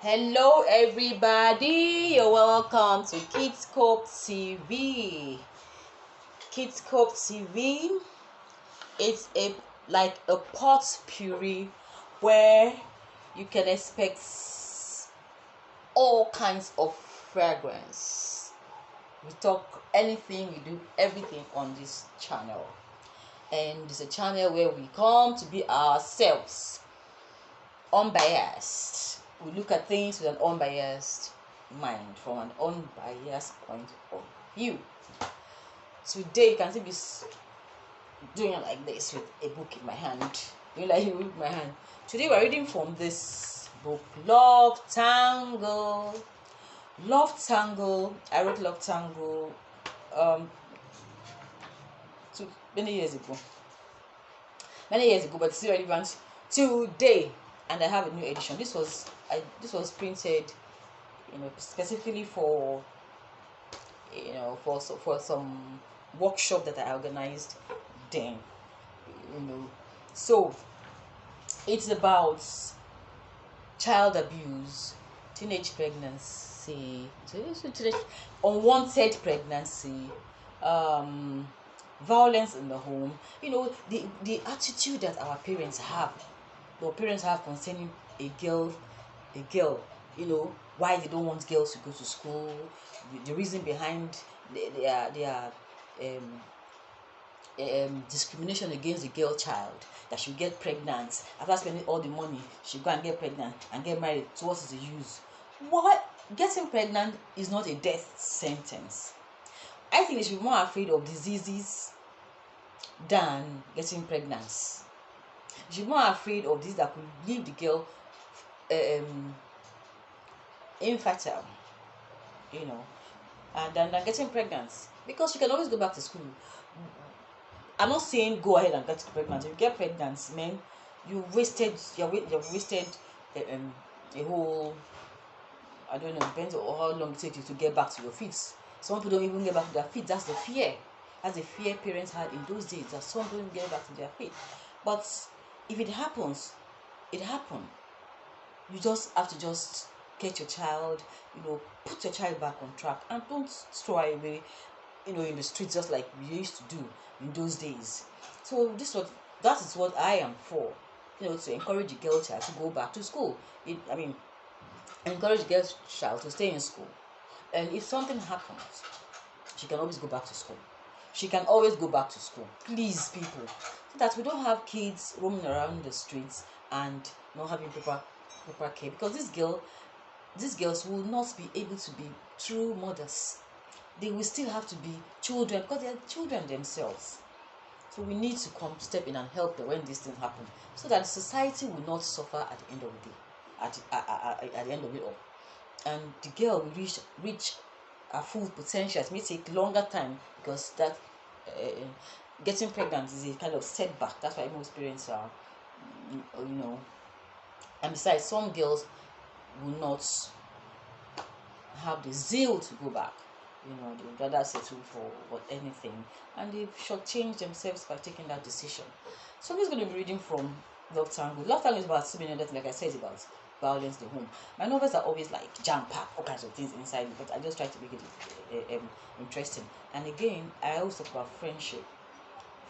Hello, everybody. You're welcome to Kids Cope TV. Kids Cope TV. It's a pot puree where you can expect all kinds of fragrance. We talk anything, we do everything on this channel, and it's a channel where we come to be ourselves, unbiased. We look at things with an unbiased mind, from an unbiased point of view. Today you can see me doing it like this with a book in my hand. Doing like with my hand. Today we're reading from this book, Love Tangle. Love Tangle. I wrote Love Tangle many years ago. But it's still relevant today. And I have a new edition. This was printed, specifically for for some workshop that I organized then. So it's about child abuse, teenage pregnancy, unwanted pregnancy, violence in the home. The attitude that our parents have concerning a girl, why they don't want girls to go to school, the reason behind their discrimination against the girl child, that she'll get pregnant after spending all the money, she'll go and get pregnant and get married. So what is the use? What? Getting pregnant is not a death sentence. I think they should be more afraid of diseases than getting pregnant. They should be more afraid of this that could leave the girl infertile, and than getting pregnant, because you can always go back to school. I'm not saying go ahead and get pregnant. If you get pregnant, man, you've wasted a whole, I don't know, depends on how long it takes you to get back to your feet. Some people don't even get back to their feet. That's the fear. That's the fear parents had in those days, that some don't get back to their feet. But if it happens, it happened. You just have to get your child, put your child back on track, and don't throw away, in the streets, just like we used to do in those days. So that is what I am for, to encourage the girl child to go back to school. Encourage the girl child to stay in school, and if something happens, she can always go back to school. Please, people, so that we don't have kids roaming around the streets and not having proper care, because these girls will not be able to be true mothers. They will still have to be children, because they are children themselves. So we need to come step in and help them when these things happen, so that society will not suffer at the end of the day, at the end of it all. And the girl will reach her full potential. It may take longer time, because that getting pregnant is a kind of setback. That's why most parents are, and besides, some girls will not have the zeal to go back. They would rather settle for anything, and they should change themselves by taking that decision. So I'm just going to be reading from Love Tangle. Love Tangle is about so many other things. Like I said, it's about violence in the home. My novels are always like jam-packed, all kinds of things inside it, but I just try to make it interesting. And again, I always talk about friendship.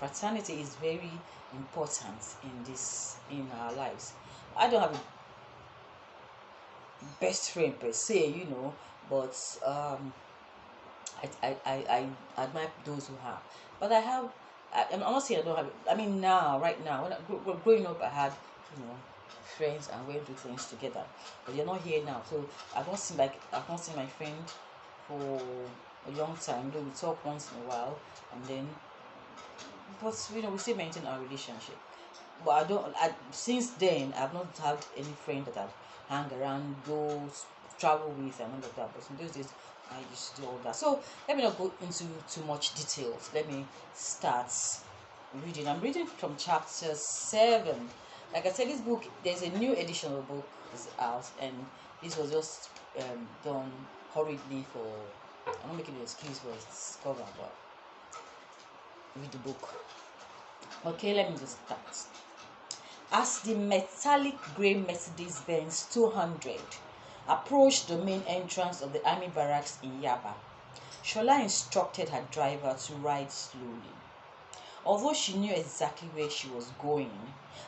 Fraternity is very important in our lives. I don't have a best friend per se, but I admire those who have. But I'm not saying I don't have it. Right now, when growing up, I had, friends, and went through things together. But they're not here now. So I've not seen my friend for a long time. Though we talk once in a while, and then, but we still maintain our relationship. But since then, I've not had any friend that I've hang around, go travel with, and all of that. But in those days, I used to do all that. So let me not go into too much details. Let me start reading. I'm reading from chapter 7. Like I said, this book, there's a new edition of the book is out, and this was just done hurriedly for, I'm not making an excuse for its cover, but read the book. Okay, let me just start. As the metallic grey Mercedes-Benz 200 approached the main entrance of the army barracks in Yaba. Shola instructed her driver to ride slowly. Although she knew exactly where she was going,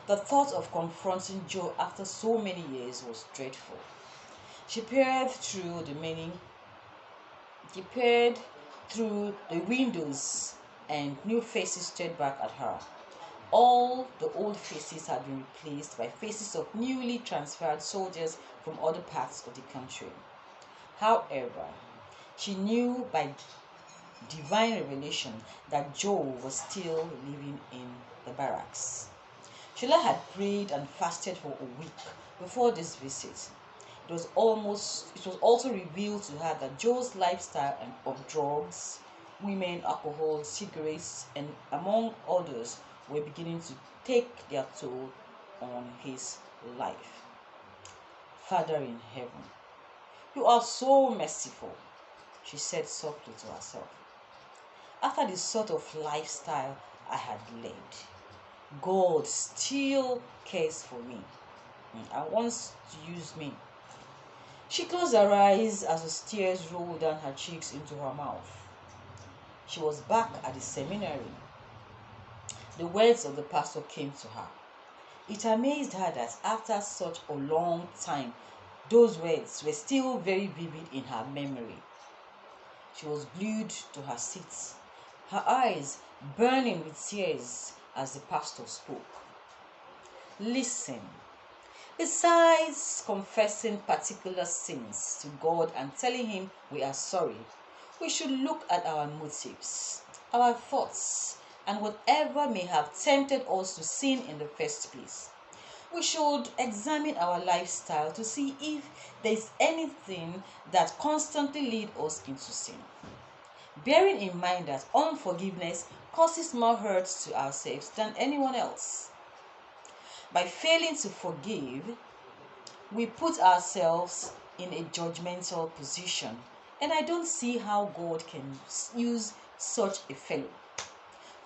the thought of confronting Joe after so many years was dreadful. She peered through the many She peered through the windows, and new faces stared back at her. All the old faces had been replaced by faces of newly transferred soldiers from other parts of the country. However, she knew by divine revelation that Joe was still living in the barracks. Sheila had prayed and fasted for a week before this visit. It was also revealed to her that Joe's lifestyle of drugs, women, alcohol, cigarettes, and among others were beginning to take their toll on his life. Father in heaven, you are so merciful, she said softly to herself. After the sort of lifestyle I had led, God still cares for me and wants to use me. She closed her eyes as the tears rolled down her cheeks into her mouth. She was back at the seminary. The words of the pastor came to her. It amazed her that after such a long time, those words were still very vivid in her memory. She was glued to her seat, her eyes burning with tears as the pastor spoke. Listen. Besides confessing particular sins to God and telling Him we are sorry, we should look at our motives, our thoughts, and whatever may have tempted us to sin in the first place. We should examine our lifestyle to see if there is anything that constantly leads us into sin. Bearing in mind that unforgiveness causes more hurt to ourselves than anyone else. By failing to forgive, we put ourselves in a judgmental position, and I don't see how God can use such a fellow.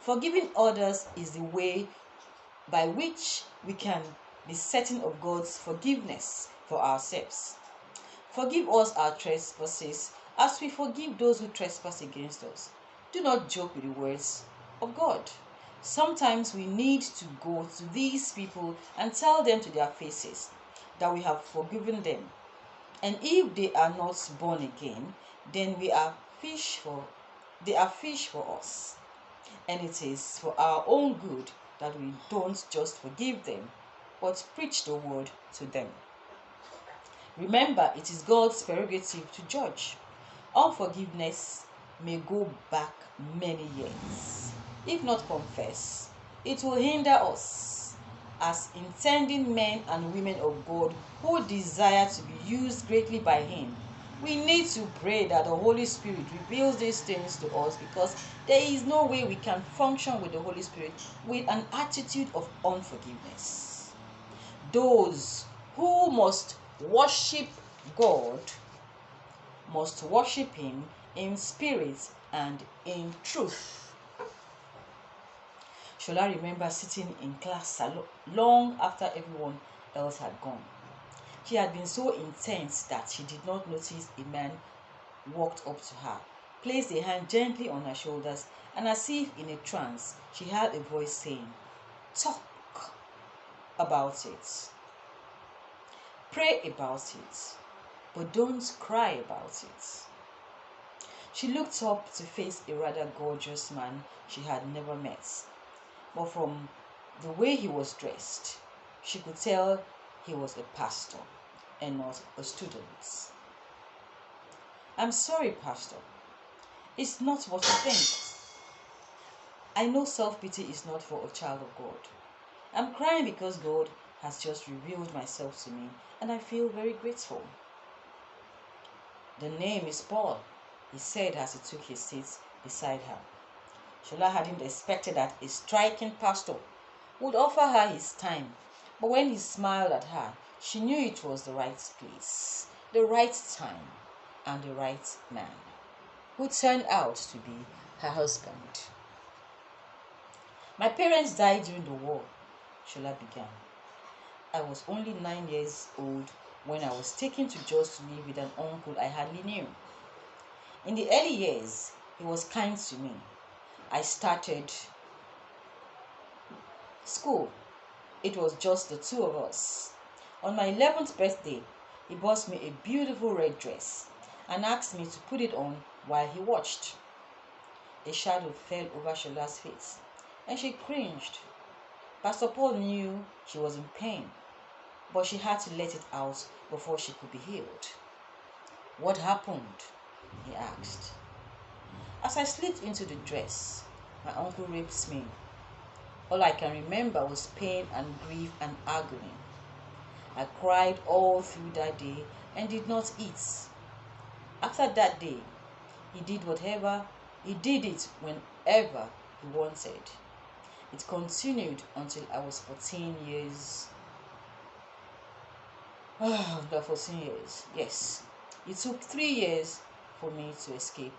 Forgiving others is the way by which we can be certain of God's forgiveness for ourselves. Forgive us our trespasses as we forgive those who trespass against us. Do not joke with the words of God. Sometimes we need to go to these people and tell them to their faces that we have forgiven them. And if they are not born again, then they are fish for us. And it is for our own good that we don't just forgive them, but preach the word to them. Remember, it is God's prerogative to judge. Unforgiveness may go back many years. If not confessed, it will hinder us as intending men and women of God who desire to be used greatly by Him. We need to pray that the Holy Spirit reveals these things to us, because there is no way we can function with the Holy Spirit with an attitude of unforgiveness. Those who must worship God must worship Him in spirit and in truth. Shola remembers sitting in class long after everyone else had gone. She had been so intense that she did not notice a man walked up to her, placed a hand gently on her shoulders, and as if in a trance, she heard a voice saying, "Talk about it. Pray about it, but don't cry about it." She looked up to face a rather gorgeous man she had never met, but from the way he was dressed, she could tell he was a pastor and not a student. "I'm sorry, Pastor. It's not what you think. I know self-pity is not for a child of God. I'm crying because God has just revealed myself to me, and I feel very grateful." "The name is Paul," he said as he took his seat beside her. Shola hadn't expected that a striking pastor would offer her his time, but when he smiled at her, she knew it was the right place, the right time, and the right man, who turned out to be her husband. "My parents died during the war," Shola began. "I was only 9 years old when I was taken to Jos to live with an uncle I hardly knew. In the early years, he was kind to me. I started school. It was just the two of us. On my 11th birthday, he bought me a beautiful red dress and asked me to put it on while he watched. A shadow fell over Shola's face, and she cringed. Pastor Paul knew she was in pain, but she had to let it out before she could be healed. What happened? He asked. As I slipped into the dress, my uncle raped me. All I can remember was pain and grief and agony. I cried all through that day and did not eat. After that day, he did it whenever he wanted. It continued until I was 14 years. 14 years, yes. It took 3 years for me to escape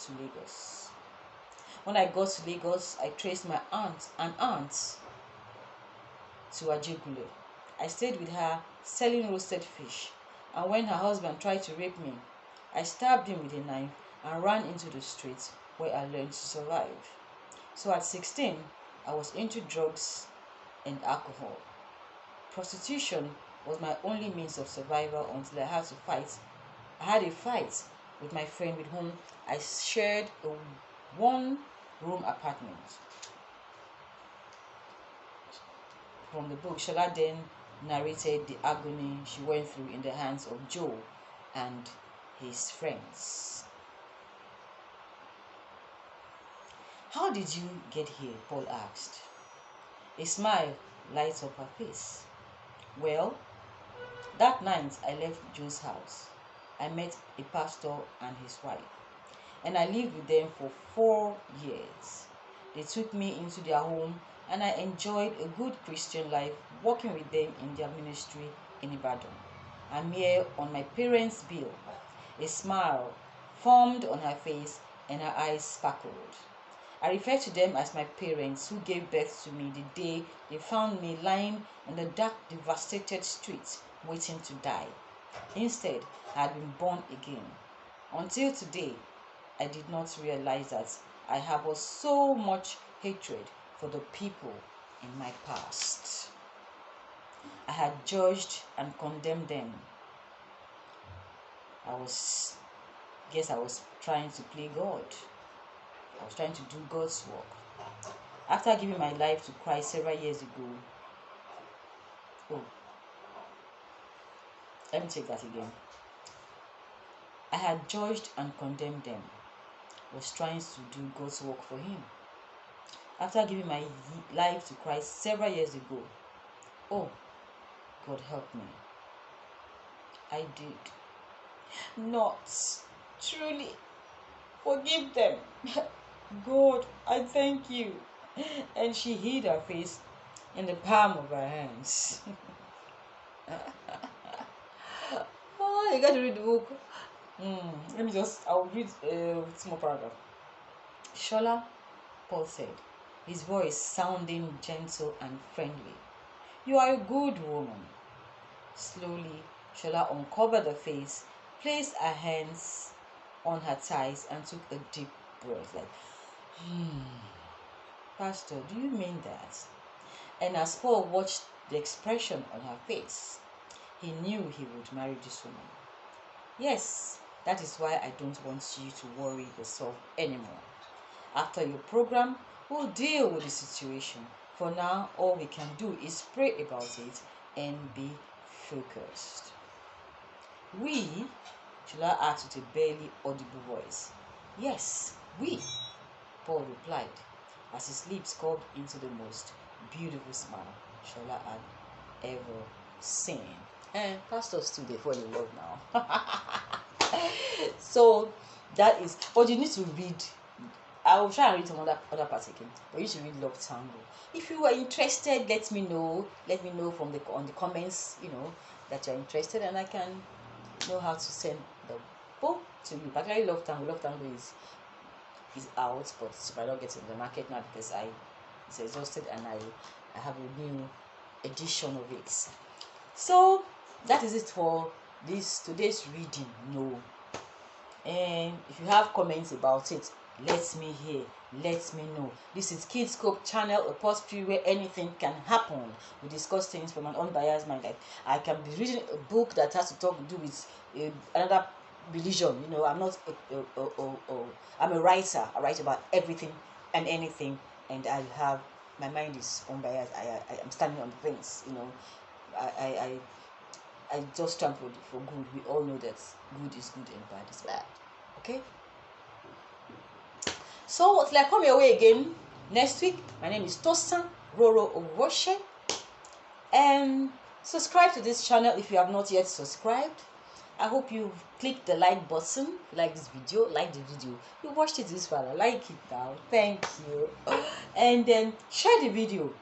to Lagos. When I got to Lagos, I traced my aunt to Ajegule. I stayed with her selling roasted fish, and when her husband tried to rape me, I stabbed him with a knife and ran into the streets where I learned to survive. So at 16, I was into drugs and alcohol. Prostitution was my only means of survival until I had a fight with my friend with whom I shared a one-room apartment. From the book, Shola then narrated the agony she went through in the hands of Joe and his friends. How did you get here? Paul asked. A smile lights up her face. Well, that night I left Joe's house. I met a pastor and his wife, and I lived with them for 4 years. They took me into their home, and I enjoyed a good Christian life working with them in their ministry in Ibadan. I'm here on my parents' bill. A smile formed on her face and her eyes sparkled. I refer to them as my parents who gave birth to me the day they found me lying in the dark, devastated streets waiting to die. Instead, I had been born again. Until today, I did not realize that I harbored so much hatred for the people in my past. I had judged and condemned them. I was trying to play God. I was trying to do God's work. After giving my life to Christ several years ago, let me take that again. I had judged and condemned them. I was trying to do God's work for Him. After giving my life to Christ several years ago, God help me. I did not truly forgive them. God, I thank you. And she hid her face in the palm of her hands. You got to read the book. I'll read a small paragraph. Shola, Paul said, his voice sounding gentle and friendly. You are a good woman. Slowly, Shola uncovered the face, placed her hands on her thighs, and took a deep breath like, Pastor, do you mean that? And as Paul watched the expression on her face, he knew he would marry this woman. Yes, that is why I don't want you to worry yourself anymore. After your program, we'll deal with the situation. For now, all we can do is pray about it and be focused. We? Shola asked with a barely audible voice. Yes, we, Paul replied, as his lips curved into the most beautiful smile Shola had ever seen. And pastors too, they fall in love now. So that is, but you need to read. I will try and read some other parts again, but you should read Love Tangle. If you are interested, let me know. Let me know on the comments, that you're interested, and I can know how to send the book to you. But I Love Tangle. Love Tangle is out, but it might not get in the market now because it's exhausted and I have a new edition of it. So that is it for this today's reading. No, and if you have comments about it, let me hear, let me know. This is Kids Scope channel, a post where anything can happen. We discuss things from an unbiased mind. Like, I can be reading a book that has to do with another religion. You know, I'm not I'm a writer. I write about everything and anything, and I have my mind is unbiased. I am standing on things. You know, I I just stand for good. We all know that good is good and bad is bad. Okay? So till I come your way again next week, my name is Tosan Roro-Oghoshe. And subscribe to this channel if you have not yet subscribed. I hope you click the like button. If you like this video, like the video. You watched it this far, I like it now. Thank you. And then share the video.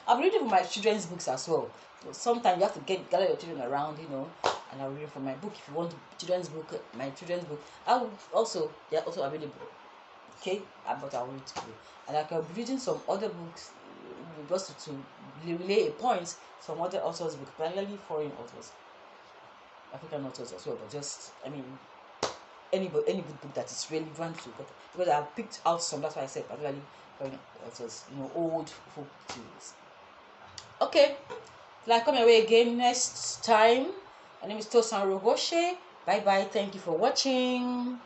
I'm reading from my children's books as well. So sometimes you have to gather your children around, you know, and I'm reading from my book. If you want children's book, my children's book, they're also available. Okay, but I'll read to you. And I can be reading some other books just to relay a point, some other authors' books, primarily foreign authors, African authors as well, but just, I mean, any good book that is relevant to, because I've picked out some, that's why I said particularly foreign authors, you know, old folk tales. Okay, till I come away again next time. My name is Tosan Roro-Oghoshe. Bye bye. Thank you for watching.